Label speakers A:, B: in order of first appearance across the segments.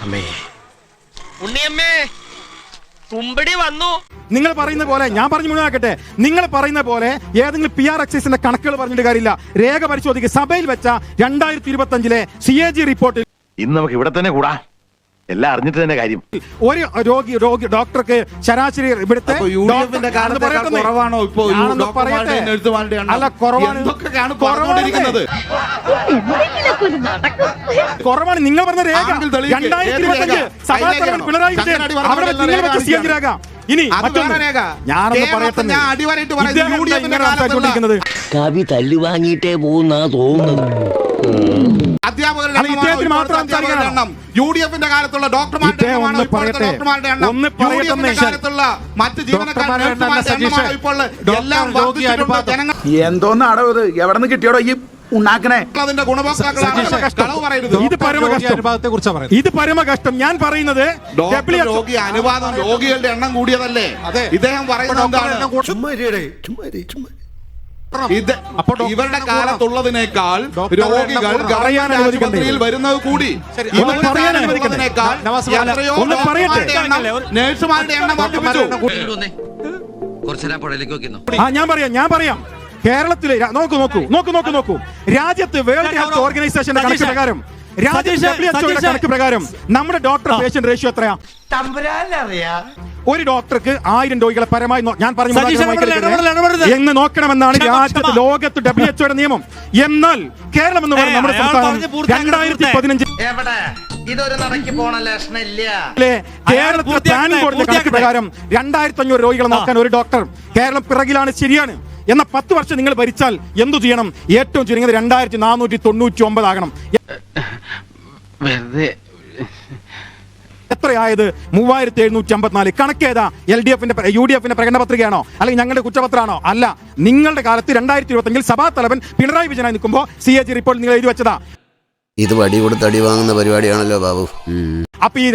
A: ഉണ്ണിയമ്മേ കുമ്പടി വന്നു.
B: നിങ്ങൾ പറയുന്ന പോലെ ഞാൻ പറഞ്ഞു മുഴുവനാക്കട്ടെ. നിങ്ങൾ പറയുന്ന പോലെ ഏതെങ്കിലും PR എക്സൈസിന്റെ കണക്കുകൾ പറഞ്ഞിട്ട് കാര്യമില്ല. രേഖ പരിശോധിക്കുക. സഭയിൽ വെച്ച 2025 CAG റിപ്പോർട്ടിൽ
C: ഇന്ന് നമുക്ക് ഇവിടെ തന്നെ കൂടാ, എല്ലാം അറിഞ്ഞിട്ട് തന്നെ കാര്യം.
B: ഒരു രോഗി ഡോക്ടർക്ക് ശരാശരി ഇവിടുത്തെ
D: കുറവാണോ ഇപ്പോ?
B: അല്ല, കുറവാണ്. കുറവാണ്. നിങ്ങൾ പറഞ്ഞ രേഖ 2025 സഭാതലവൻ പിണറായി വിജയൻ അവിടെ നിങ്ങൾ വെച്ച CAG രേഖ. ഇനി ഞാനൊന്ന് പറയട്ടെ,
E: കവി തല്ലു വാങ്ങിയിട്ടേ പോകുന്നാ തോന്നുന്നത്.
D: അധ്യാപകരുടെ എണ്ണം, UDFന്റെ കാലത്തുള്ള ഡോക്ടർമാരുടെ എണ്ണമാണ് ഇപ്പോഴത്തെ ഡോക്ടർമാരുടെ എണ്ണം, UDFന്റെ കാലത്തുള്ള മറ്റ് ജീവനക്കാരുടെ എണ്ണമാണ് ഇപ്പോൾ എല്ലാം വർദ്ധിച്ചിട്ടുണ്ട്. ജനങ്ങൾ
F: എന്തോന്നാടോ ഇത്? എവിടെ നിന്ന് കിട്ടിയോടോ ഈ ഉണ്ടാക്കണേ?
D: അതിന്റെ ഗുണഭോക്താക്കളാണ്.
B: ഇത് പരമകഷ്ടം. ഞാൻ പറയുന്നത്
D: രോഗി അനുപാതം രോഗികളുടെ എണ്ണം കൂടിയതല്ലേ ഇദ്ദേഹം പറയുന്നത്? ഇവരുടെ കാലത്തുള്ളതിനേക്കാൾ രോഗികൾ ആശുപത്രിയിൽ വരുന്നത് കൂടി, നഴ്സുമാരുടെ എണ്ണം വർദ്ധിപ്പിച്ചു.
B: ഞാൻ പറയാം കേരളത്തിലെ നോക്കൂ രാജ്യത്ത് വേൾഡ് ഹെൽത്ത് ഓർഗനൈസേഷന്റെ കണക്ക് പ്രകാരം, കണക്ക് പ്രകാരം നമ്മുടെ ഡോക്ടർ പേഷ്യന്റ് റേഷ്യോ എത്രയാ? ഒരു ഡോക്ടർക്ക് 1000 രോഗികളെ പരമായി ഞാൻ പറഞ്ഞു എന്ന് നോക്കണമെന്നാണ് രാജ്യത്ത് ലോകത്ത് WHO നിയമം. എന്നാൽ കേരളം എന്ന് പറയുന്നത് നമ്മുടെ സംസ്ഥാനം 2015 കേരളത്തിലെ പ്ലാനിംഗ് ബോർഡിന്റെ കണക്ക് പ്രകാരം 2500 രോഗികളെ നോക്കാൻ ഒരു ഡോക്ടർ. കേരളം പിറകിലാണ്, ശരിയാണ്. എന്ന 10 വർഷം നിങ്ങൾ ഭരിച്ചാൽ എന്തു ചെയ്യണം? ഏറ്റവും ചുരുങ്ങിയത് 2499 ആകണം. എത്രയായത്? 3754. കണക്കേതാ? UDFന്റെ പ്രകടന പത്രികയാണോ അല്ലെങ്കിൽ ഞങ്ങളുടെ കുറ്റപത്രമാണോ? അല്ല. നിങ്ങളുടെ കാലത്ത് 2025 സഭാ തലവൻ പിണറായി വിജയനായി നിൽക്കുമ്പോൾ CAG റിപ്പോർട്ട് നിങ്ങൾ എഴുതി വെച്ചതാ.
E: ഇത് വടി കൊടുത്ത് അടി വാങ്ങുന്ന പരിപാടിയാണല്ലോ ബാബു.
B: അപ്പൊ ഈ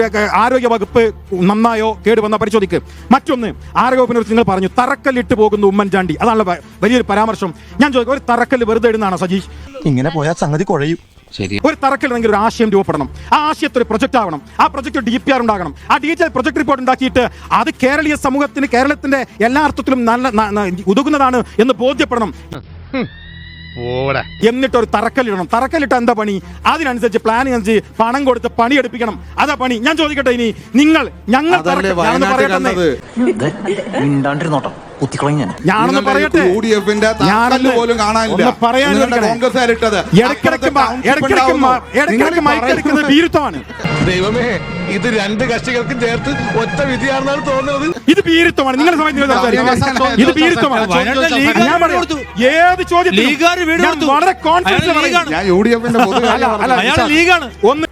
B: ആരോഗ്യ വകുപ്പ് നന്നായോ കേടുവന്നോ പരിശോധിക്ക്. മറ്റൊന്ന്, ആരോഗ്യവകുപ്പിനെ കുറിച്ച് നിങ്ങൾ പറഞ്ഞു തറക്കല്ലിട്ട് പോകുന്നു ഉമ്മൻചാണ്ടി. അതാണല്ലോ വലിയൊരു പരാമർശം. ഞാൻ ചോദിക്കും, ഒരു തറക്കല്ല് വെറുതെ ഇടുന്നതാണോ സജീഷ്?
F: ഇങ്ങനെ പോയാൽ സംഗതി കുഴയും.
B: ഒരു തറക്കല്ലെങ്കിൽ ഒരു ആശയം രൂപപ്പെടണം. ആ ആശയത്തിൽ ഒരു പ്രൊജക്ട് ആവണം. ആ പ്രൊജക്ട് DPR ഉണ്ടാകണം. ആ ഡീറ്റെയിൽ പ്രൊജക്ട് റിപ്പോർട്ട് ഉണ്ടാക്കിയിട്ട് അത് കേരളീയ സമൂഹത്തിന്, കേരളത്തിന്റെ എല്ലാ അർത്ഥത്തിലും ഉതകുന്നതാണ് എന്ന് ബോധ്യപ്പെടണം. എന്നിട്ടൊരു തറക്കല്ലിടണം. തറക്കല്ലിട്ട എന്താ പണി? അതിനനുസരിച്ച് പ്ലാനിങ് അനുസരിച്ച് പണം കൊടുത്ത് പണിയെടുപ്പിക്കണം. അതാ പണി. ഞാൻ ചോദിക്കട്ടെ, ഇനി ഞങ്ങൾ ഞാനൊന്ന് പറയട്ടെ, മൈക്കെടുക്കുന്നത് ഭീരുത്വമാണ്.
C: ദൈവമേ, ഇത് രണ്ട് കക്ഷികൾക്കും ചേർത്ത് ഒറ്റ വിധിയാണെന്നാണ് തോന്നുന്നത്.
B: ഇത് ഭീരുത്വമാണ്. നിങ്ങളുടെ സമയത്ത് ഇത് ഭീരുത്വമാണ്. ഞാൻ പറയാം, ഏത് ചോദ്യത്തിലും വളരെ കോൺഫിഡൻസ് ഒന്ന്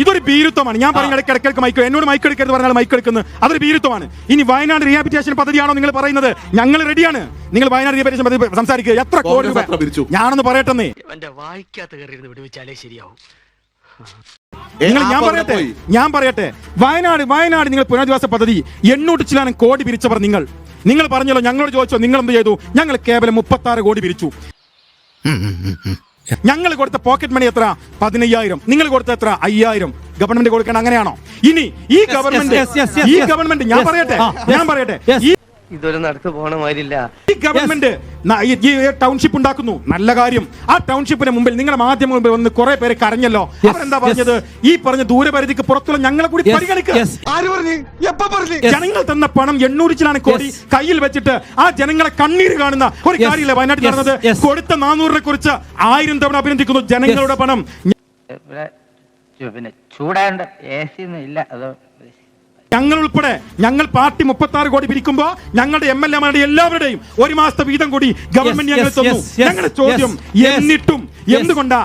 B: ഇതൊരു ഭീരുത്വമാണ്. ഞാൻ പറഞ്ഞ ഇടയ്ക്കിടയ്ക്ക് എന്നോട് മൈക്കെടുക്കരുത് പറഞ്ഞാൽ മൈക്കെടുക്കുന്നത് അതൊരു ഭീരുത്വമാണ്. ഇനി വയനാട് റീഹാബിലിറ്റേഷൻ പദ്ധതിയാണോ നിങ്ങൾ പറയുന്നത്? ഞങ്ങൾ റെഡിയാണ്. നിങ്ങൾ വയനാട് റീഹാബിലിറ്റേഷൻ പദ്ധതി സംസാരിക്കുക. എത്ര കോടി രൂപ? ഞാനൊന്ന് പറയട്ടെ, ഞാൻ പറയട്ടെ, വയനാട് നിങ്ങൾ പുനരധിവാസ പദ്ധതി 800 ചില്ലാനം കോടി പിരിച്ചവർ നിങ്ങൾ പറഞ്ഞല്ലോ. ഞങ്ങളോട് ചോദിച്ചോ, നിങ്ങൾ എന്ത് ചെയ്തു? ഞങ്ങൾ കേവലം 36 കോടി പിരിച്ചു. ഞങ്ങൾ കൊടുത്ത പോക്കറ്റ് മണി എത്ര? 15000. നിങ്ങൾ കൊടുത്ത എത്ര? 5000. ഗവൺമെന്റ് കൊടുക്കണം. അങ്ങനെയാണോ? ഇനി ഈ ഗവൺമെന്റ് ഞാൻ പറയട്ടെ
A: ഇതൊരു നടത്തു പോണ മാതിരില്ല.
B: ഈ ഗവൺമെന്റ് ഈ ടൗൺഷിപ്പ് ഉണ്ടാക്കുന്നു, നല്ല കാര്യം. ആ ടൗൺഷിപ്പിന് മുമ്പിൽ നിങ്ങളുടെ മാധ്യമ മുമ്പിൽ വന്ന് കുറെ പേര് കരഞ്ഞല്ലോ. അവരെന്താ പറഞ്ഞത്? ഈ പറഞ്ഞ ദൂരപരിധിക്ക് പുറത്തുള്ള ഞങ്ങളെ കൂടി പരിഗണിക്കുക. ജനങ്ങൾ തന്ന പണം 800 ചില്ലാനം കോടി കയ്യിൽ വെച്ചിട്ട് ആ ജനങ്ങളെ കണ്ണീര് കാണുന്ന ഒരു കാര്യമില്ല വയനാട്ടിൽ നടന്നത്. കൊടുത്ത 400 കുറിച്ച് 1000 തവണ അഭിനന്ദിക്കുന്നു. ജനങ്ങളുടെ പണം
A: ചൂടാണ്ട് ഇല്ല. അത്
B: ഞങ്ങൾ ഉൾപ്പെടെ ഞങ്ങൾ പാർട്ടി 36 കോടി പിരിക്കുമ്പോ ഞങ്ങളുടെ MLA-മാരുടെ എല്ലാവരുടെയും 1 മാസത്തെ വീതം കൂടി ഗവൺമെന്റ് ഞങ്ങൾ തന്നു. ഞങ്ങളുടെ ചോദ്യം, എന്നിട്ടും എന്തുകൊണ്ടാ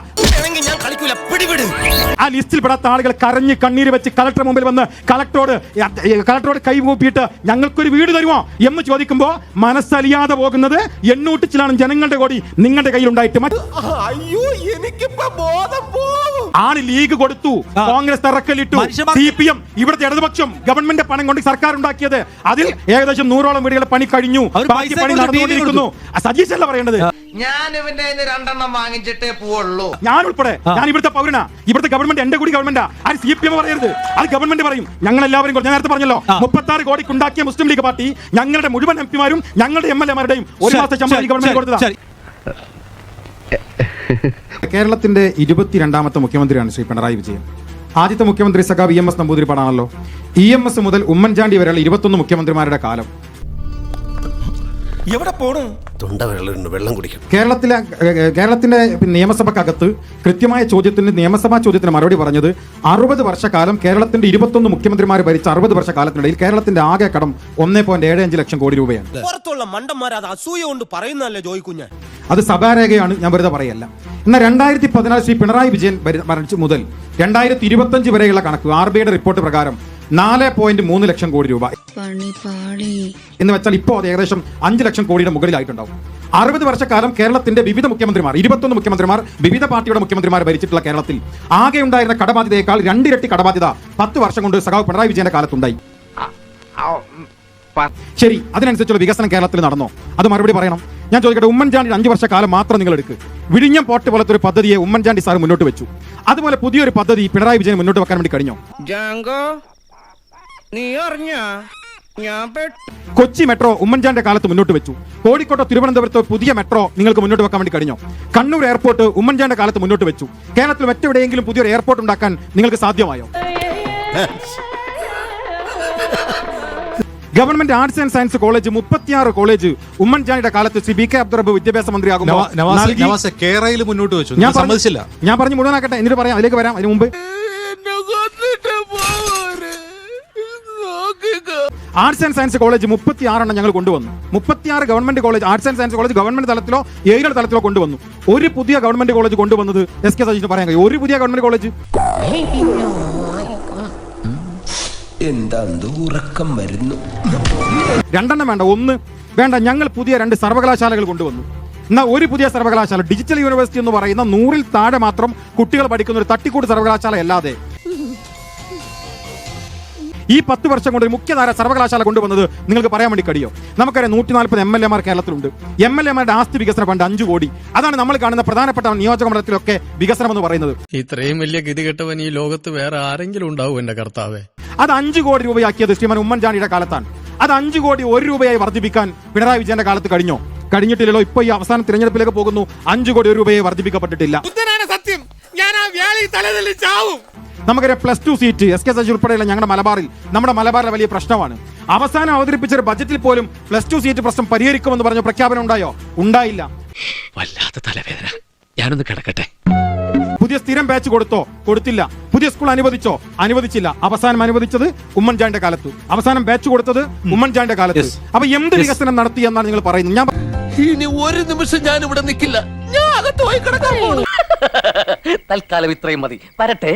B: ആ ലിസ്റ്റിൽ പെടാത്ത ആളുകൾ കരഞ്ഞ് കണ്ണീര് വെച്ച് കളക്ടർ മുമ്പിൽ വന്ന് കളക്ടറോട് കൈകൂപ്പിയിട്ട് ഞങ്ങൾക്കൊരു വീട് തരുമോ എന്ന് ചോദിക്കുമ്പോ മനസ്സലിയാതെ പോകുന്നത് 800 ചില്ലാനം ജനങ്ങളുടെ കോടി നിങ്ങളുടെ കയ്യിലുണ്ടായിട്ട് ആണ് ലീഗ് കൊടുത്തു, കോൺഗ്രസ് തറക്കല്ലിട്ടു, CPM ഇവിടുത്തെ ഇടതുപക്ഷം ഗവൺമെന്റ് പണം കൊണ്ട് സർക്കാർ ഉണ്ടാക്കിയത്. അതിൽ ഏകദേശം 100ഓളം വീടുകളുടെ പണി കഴിഞ്ഞു, ബാക്കി പണി നടന്നുകൊണ്ടിരിക്കുന്നു. സജീഷ് അല്ല പറയേണ്ടത്.
A: ഞാൻ ഇവന്റെ 2 എണ്ണം വാങ്ങിച്ചിട്ടേ പോവുള്ളൂ.
B: ഞാൻ ഉൾപ്പെടെ ഇവിടുത്തെ പൗരനാ, ഇവിടുത്തെ ഗവൺമെന്റ് എന്റെ കൂടി ഗവൺമെന്റാ. അത് CPM പറയരുത്, അത് ഗവൺമെന്റ് പറയും. ഞങ്ങൾ എല്ലാവരും ഞാൻ നേരത്തെ പറഞ്ഞല്ലോ, 36 കോടിക്ക് ഉണ്ടാക്കിയ മുസ്ലിം ലീഗ് പാർട്ടി ഞങ്ങളുടെ മുഴുവൻ MP-മാരും ഞങ്ങളുടെ MLA-മാരുടെയും ഒരു മാസത്തെ ശമ്പളം ഈ ഗവൺമെന്റ് കൊടുത്തതാ. കേരളത്തിന്റെ 22ാമത്തെ മുഖ്യമന്ത്രിയാണ് ശ്രീ പിണറായി വിജയൻ. ആദ്യത്തെ മുഖ്യമന്ത്രി സഖാവ് EMS നമ്പൂതിരിപ്പാടാണല്ലോ. EMS മുതൽ ഉമ്മൻചാണ്ടി വരെയുള്ള 21 മുഖ്യമന്ത്രിമാരുടെ കാലം.
C: എവിടെ പോണു?
E: തൊണ്ട വെള്ളം കുടിക്കും.
B: കേരളത്തിന്റെ നിയമസഭക്കകത്ത് കൃത്യമായ ചോദ്യത്തിന്, നിയമസഭാ ചോദ്യത്തിന് മറുപടി പറഞ്ഞത് 60 വർഷക്കാലം കേരളത്തിന്റെ 21 മുഖ്യമന്ത്രിമാർ ഭരിച്ച 60 വർഷക്കാലത്തിനിടയിൽ കേരളത്തിന്റെ ആകെ കടം 1.75 ലക്ഷം കോടി രൂപയാണ്.
G: പുറത്തുള്ള മണ്ടന്മാർ അത് അസൂയ കൊണ്ട് പറയുന്നല്ലേ ചോദിക്കുഞ്ഞ.
B: അത് സഭാരേഖയാണ്, ഞാൻ വെറുതെ പറയല്ല. എന്നാൽ 2014 ശ്രീ പിണറായി വിജയൻ ഭരിച്ചു മുതൽ 2025 വരെയുള്ള കണക്ക് RBIയുടെ റിപ്പോർട്ട് പ്രകാരം 4.3 ലക്ഷം കോടി രൂപ എന്ന് വെച്ചാൽ ഇപ്പോൾ അത് ഏകദേശം 5 ലക്ഷം കോടിയുടെ മുകളിലായിട്ടുണ്ടാവും. 60 വർഷക്കാലം കേരളത്തിന്റെ വിവിധ മുഖ്യമന്ത്രിമാർ, 21 മുഖ്യമന്ത്രിമാർ, വിവിധ പാർട്ടിയുടെ മുഖ്യമന്ത്രിമാർ ഭരിച്ചിട്ടുള്ള കേരളത്തിൽ ആകെ ഉണ്ടായിരുന്ന കടബാധ്യതയേക്കാൾ 2 ഇരട്ടി കടബാധ്യത 10 വർഷം കൊണ്ട് സഖാവ് പിണറായി വിജയന്റെ കാലത്തുണ്ടായി. ശരി, അതിനനുസരിച്ചുള്ള വികസനം കേരളത്തിൽ നടന്നോ? അത് മറുപടി പറയണം. ഞാൻ ചോദിക്കട്ടെ, ഉമ്മൻചാണ്ടി 5 വർഷക്കാലം മാത്രം നിങ്ങൾ എടുക്ക്. വിഴിഞ്ഞം പോർട്ട് പോലത്തെ ഒരു പദ്ധതിയെ ഉമ്മൻചാണ്ടി സാർ മുന്നോട്ട് വെച്ചു. അതുപോലെ പുതിയൊരു പദ്ധതി പിണറായി വിജയൻ മുന്നോട്ട് വെക്കാൻ വേണ്ടി കഴിഞ്ഞോ? കൊച്ചി മെട്രോ ഉമ്മൻചാണ്ടിയുടെ കാലത്ത് മുന്നോട്ട് വെച്ചു. കോഴിക്കോട്ടോ തിരുവനന്തപുരത്തോ പുതിയ മെട്രോ നിങ്ങൾക്ക് മുന്നോട്ട് വെക്കാൻ വേണ്ടി കഴിഞ്ഞോ? കണ്ണൂർ എയർപോർട്ട് ഉമ്മൻചാണ്ടിയുടെ കാലത്ത് മുന്നോട്ട് വെച്ചു. കേരളത്തിൽ മറ്റെവിടെയെങ്കിലും പുതിയൊരു എയർപോർട്ട് ഉണ്ടാക്കാൻ നിങ്ങൾക്ക് സാധ്യമായോ? Government arts and science college 36 college ഉമ്മൻചാണ്ടിയുടെ കാലത്ത് ശ്രീ BK അബ്ദുൾ റബ്ബ് വിദ്യാഭ്യാസ മന്ത്രിയാകുമ്പോൾ
C: മുന്നോട്ട് വെച്ചു.
B: ഞാൻ പറഞ്ഞു മുഴുവനാക്കട്ടെ, എന്നിട്ട് പറയാം, അതിലേക്ക് വരാം. അതിന് മുമ്പ് ആർട്സ് ആൻഡ് സയൻസ് കോളേജ് 36 ഞങ്ങൾ കൊണ്ടുവന്നു. 36 government college, arts and science college government തലത്തിലോ ഏരിയ തലത്തിലോ കൊണ്ടുവന്നു. ഒരു പുതിയ ഗവൺമെന്റ് കോളേജ് കൊണ്ടുവന്നത് SK സജീഷിന് പറയാൻ കഴിയും. ഒരു പുതിയ ഗവൺമെന്റ് കോളേജ്
G: ഉറക്കം വരുന്നു.
B: 2 വേണ്ട, 1 വേണ്ട. ഞങ്ങൾ പുതിയ 2 സർവകലാശാലകൾ കൊണ്ടുവന്നു. എന്നാൽ ഒരു പുതിയ സർവകലാശാല, ഡിജിറ്റൽ യൂണിവേഴ്സിറ്റി എന്ന് പറയുന്ന 100-ൽ താഴെ മാത്രം കുട്ടികൾ പഠിക്കുന്ന ഒരു തട്ടിക്കൂട് സർവകലാശാല അല്ലാതെ ഈ 10 വർഷം കൊണ്ട് ഒരു മുഖ്യധാര സർവകലാശാല കൊണ്ടുവന്നത് നിങ്ങൾക്ക് പറയാൻ വേണ്ടി കഴിയോ? നമുക്കറിയാം 140 MLA-മാർ കേരളത്തിലുണ്ട്. MLA-മാരുടെ ആസ്തി വികസന ഫണ്ട് 5 കോടി. അതാണ് നമ്മൾ കാണുന്ന പ്രധാനപ്പെട്ട നിയോജക മണ്ഡലത്തിലൊക്കെ വികസനം എന്ന് പറയുന്നത്.
H: ഇത്രയും വലിയ ഗതികെട്ടവൻ ഈ ലോകത്ത് വേറെ ആരെങ്കിലും ഉണ്ടാവും എന്റെ കർത്താവേ?
B: അത് 5 കോടി രൂപയാക്കിയത് ശ്രീമാൻ ഉമ്മൻചാണ്ടിയുടെ കാലത്താണ്. അത് 5 കോടി 1 രൂപയായി വർദ്ധിപ്പിക്കാൻ പിണറായി വിജയന്റെ കാലത്ത് കഴിഞ്ഞോ? കഴിഞ്ഞിട്ടില്ലല്ലോ. ഇപ്പൊ ഈ അവസാന തിരഞ്ഞെടുപ്പിലേക്ക് പോകുന്നു, 5 കോടി 1 രൂപയെ വർദ്ധിപ്പിക്കപ്പെട്ടിട്ടില്ല.
C: സത്യം, ഞാൻ ആ വ്യാളി തലതല്ലി ചാവും.
B: നമുക്കറിയാം +2 സീറ്റ് SK സജീഷ് ഉൾപ്പെടെയുള്ള നമ്മുടെ മലബാറിലെ വലിയ പ്രശ്നമാണ്. അവസാനം അവതരിപ്പിച്ച ഒരു ബജറ്റിൽ പോലും +2 സീറ്റ് പ്രശ്നം പരിഹരിക്കുമെന്ന് പറഞ്ഞ പ്രഖ്യാപനം ഉണ്ടായോ? ഉണ്ടായില്ല.
G: വല്ലാത്ത തലവേദന, ഞാനൊന്ന് കിടക്കട്ടെ.
B: പുതിയ സ്ഥിരം ബാച്ച് കൊടുത്തില്ല. പുതിയ സ്കൂൾ അനുവദിച്ചില്ല. അവസാനം അനുവദിച്ചത് ഉമ്മൻചാണ്ടിയുടെ കാലത്ത്, അവസാനം ബാച്ച് കൊടുത്തത് ഉമ്മൻചാണ്ടിയുടെ കാലത്ത്. അപ്പൊ എന്ത് വികസനം നടത്തി എന്നാണ് നിങ്ങൾ പറയുന്നത്? ഞാൻ
G: ഇനി ഒരു നിമിഷം ഞാൻ ഇവിടെ നിൽക്കില്ല, ഞാൻ അകത്ത് പോയി കിടക്കാൻ പോകുന്നു. തൽക്കാലം ഇത്രയും മതി, വരട്ടെ.